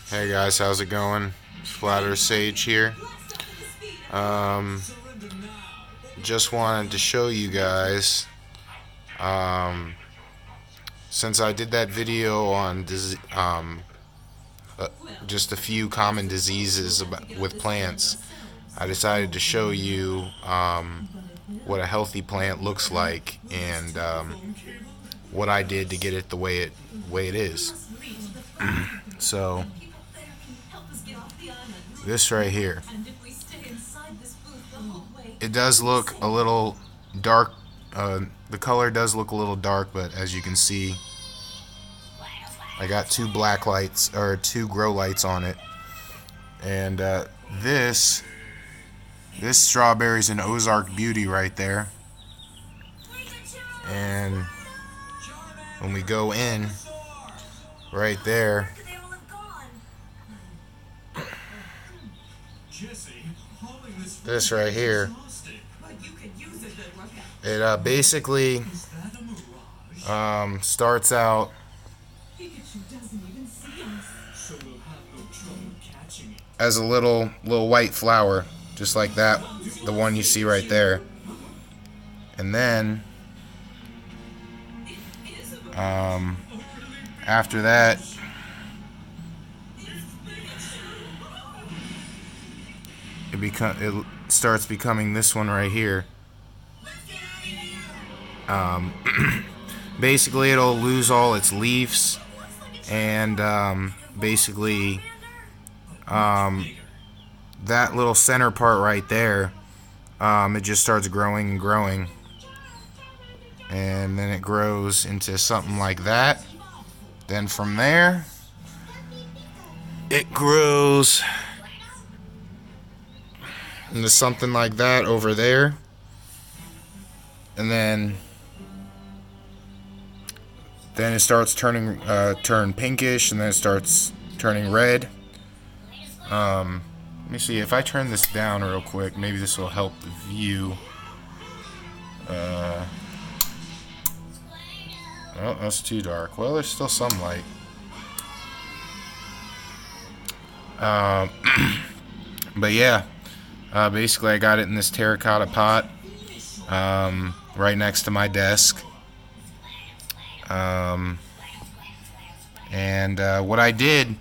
Hey guys, how's it going? Flatter Sage here. Um, just wanted to show you guys, um, since I did that video on uh, just a few common diseases with plants, I decided to show you what a healthy plant looks like and what I did to get it the way it is. So this right here, it does look a little dark. The color does look a little dark, but as you can see, I got two grow lights on it, and this strawberry's an Ozark Beauty right there. And when we go in right there, this right here, it basically starts out as a little white flower, just like that, the one you see right there. And then after that, it starts becoming this one right here. Basically, it'll lose all its leaves, and basically, that little center part right there, it just starts growing and growing, and then it grows into something like that. Then from there, it grows into something like that over there, and then it starts turn pinkish, and then it starts turning red. Let me see if I turn this down real quick. Maybe this will help the view. Oh, that's too dark. Well, there's still some light. But yeah, basically I got it in this terracotta pot right next to my desk. And what I did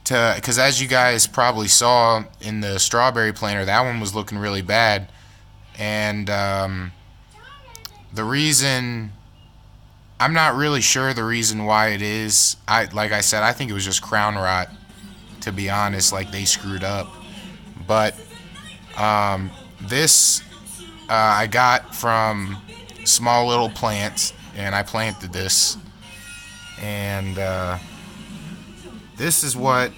because as you guys probably saw in the strawberry planter, that one was looking really bad, and the reason, I'm not really sure the reason why it is. Like I said, I think it was just crown rot, to be honest. Like, they screwed up. But this I got from Small Little Plants, and I planted this, and this is what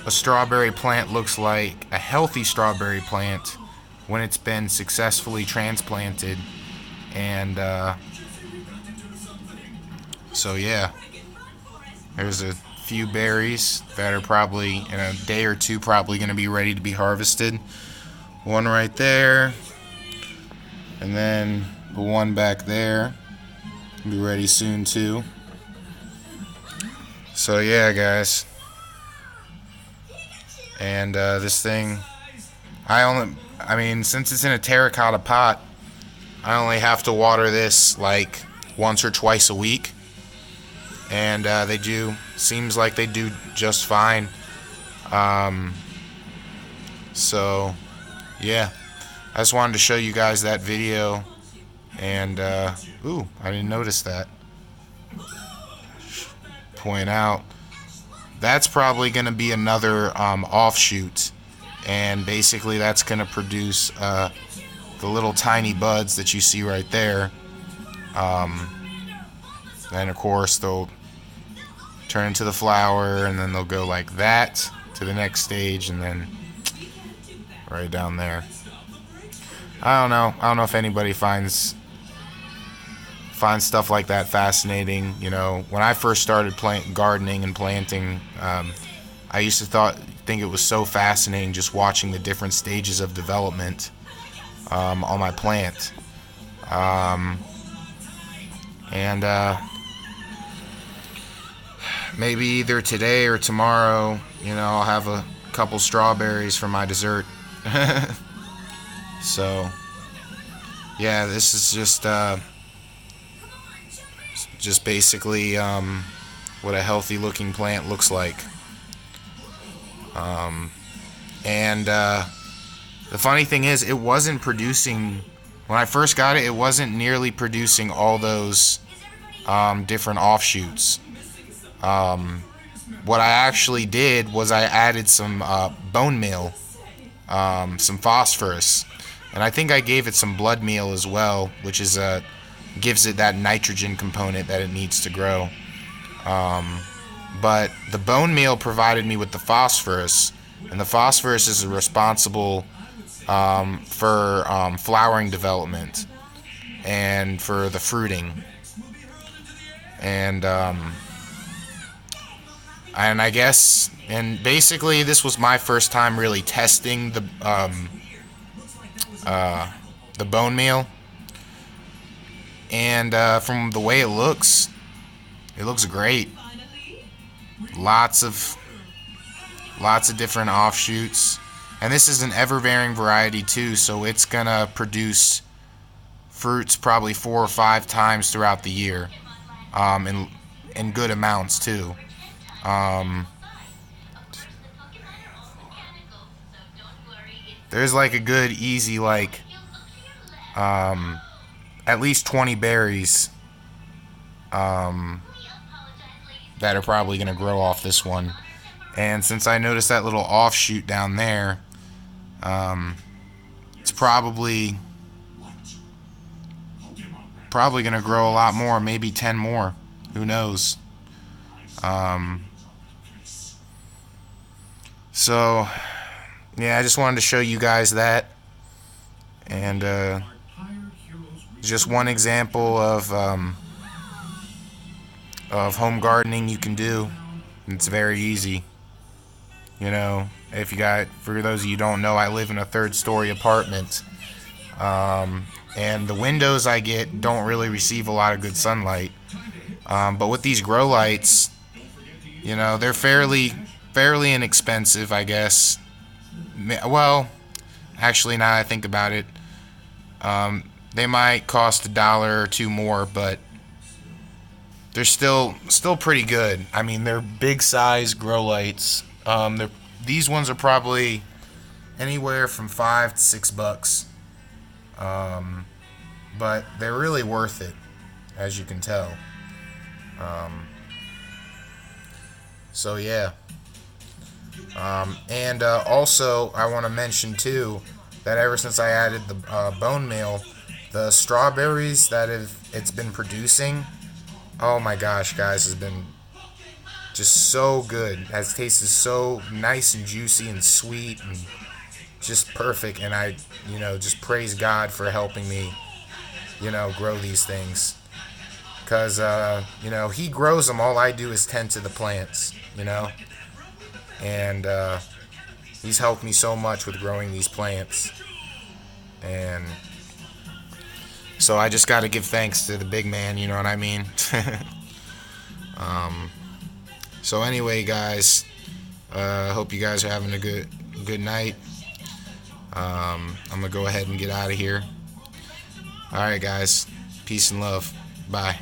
a strawberry plant looks like, a healthy strawberry plant, when it's been successfully transplanted. And so yeah, there's a few berries that are probably in a day or two probably going to be ready to be harvested. One right there, and then the one back there will be ready soon too. So yeah, guys, and this thing, I mean, since it's in a terracotta pot, I only have to water this like once or twice a week, and seems like they do just fine. So yeah, I just wanted to show you guys that video, and ooh, I didn't notice that. Point out, that's probably going to be another offshoot, and basically that's going to produce the little tiny buds that you see right there. Then of course they'll turn into the flower, and then they'll go like that to the next stage, and then right down there. I don't know if anybody finds stuff like that fascinating. You know, when I first started gardening and planting, I used to think it was so fascinating just watching the different stages of development on my plant. And maybe either today or tomorrow, I'll have a couple strawberries for my dessert. So, yeah, this is just basically what a healthy looking plant looks like. And the funny thing is, it wasn't producing, when I first got it, it wasn't nearly producing all those different offshoots. What I actually did was I added some bone meal, some phosphorus, and I think I gave it some blood meal as well, which is gives it that nitrogen component that it needs to grow. But the bone meal provided me with the phosphorus, and the phosphorus is responsible for flowering development and for the fruiting. And I guess, and basically this was my first time really testing the bone meal. And from the way it looks great. Lots of different offshoots, and this is an ever-varying variety too, so it's gonna produce fruits probably 4 or 5 times throughout the year, in good amounts too. There's like a good easy at least 20 berries that are probably going to grow off this one. And since I noticed that little offshoot down there, it's probably going to grow a lot more, maybe 10 more. Who knows? So, yeah, I just wanted to show you guys that. And just one example of home gardening you can do. It's very easy. For those of you who don't know, I live in a 3rd-story apartment, and the windows I get don't really receive a lot of good sunlight. But with these grow lights, they're fairly inexpensive, I guess. Well, actually, now that I think about it, they might cost $1 or $2 more, but they're still pretty good. I mean, they're big size grow lights. These ones are probably anywhere from $5 to $6. But they're really worth it, as you can tell. So yeah. And also, I want to mention too that ever since I added the bone meal, the strawberries that it's been producing, oh my gosh, guys, has been just so good. It has tasted so nice and juicy and sweet and just perfect. And I, just praise God for helping me, grow these things. Because, He grows them. All I do is tend to the plants, And He's helped me so much with growing these plants. And so I just got to give thanks to the big man, you know what I mean? So anyway, guys, hope you guys are having a good night. I'm going to go ahead and get out of here. All right, guys. Peace and love. Bye.